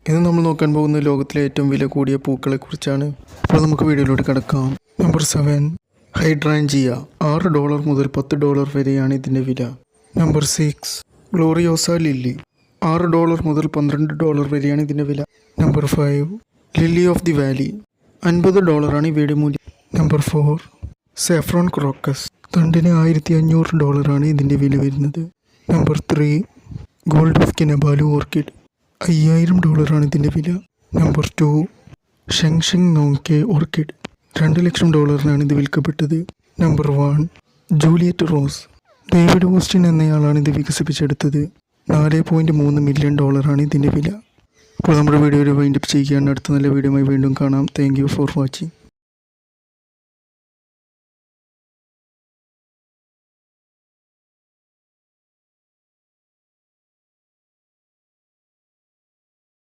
ഇന്ന് നമ്മൾ നോക്കാൻ പോകുന്ന ലോകത്തിലെ ഏറ്റവും വില കൂടിയ പൂക്കളെക്കുറിച്ചാണ്. അപ്പോൾ നമുക്ക് വീഡിയോയിലോട്ട് കിടക്കാം. Number 7 hydrangea. $6 മുതൽ $10 വരെയാണ് ഇതിൻ്റെ വില. Number 6 ഗ്ലോറിയോസ lily. $6 മുതൽ $12 വരെയാണ് ഇതിൻ്റെ വില. Number 5 lily of the valley. $50 ആണ് ഇവയുടെ മൂല്യം. Number 4 saffron crocus. തണ്ടിന് $1500 ആണ് ഇതിൻ്റെ വില വരുന്നത്. Number 3 gold of Kinabalu orchid. $5000 ആണ് ഇതിൻ്റെ വില. Number 2 ഷെങ്ഷെങ് നോങ്കെ orchid. $2 ലക്ഷം ഇത് വിൽക്കപ്പെട്ടത്. Number 1 Juliet rose. David Austin എന്നയാളാണ് ഇത് വികസിപ്പിച്ചെടുത്തത്. $4.3 മില്യൺ ആണ് ഇതിൻ്റെ വില. അപ്പോൾ നമ്മുടെ വീഡിയോ വൈൻഡപ്പ് ചെയ്യുകയാണ്. അടുത്ത നല്ല വീഡിയോയുമായി വീണ്ടും കാണാം. Thank you for watching.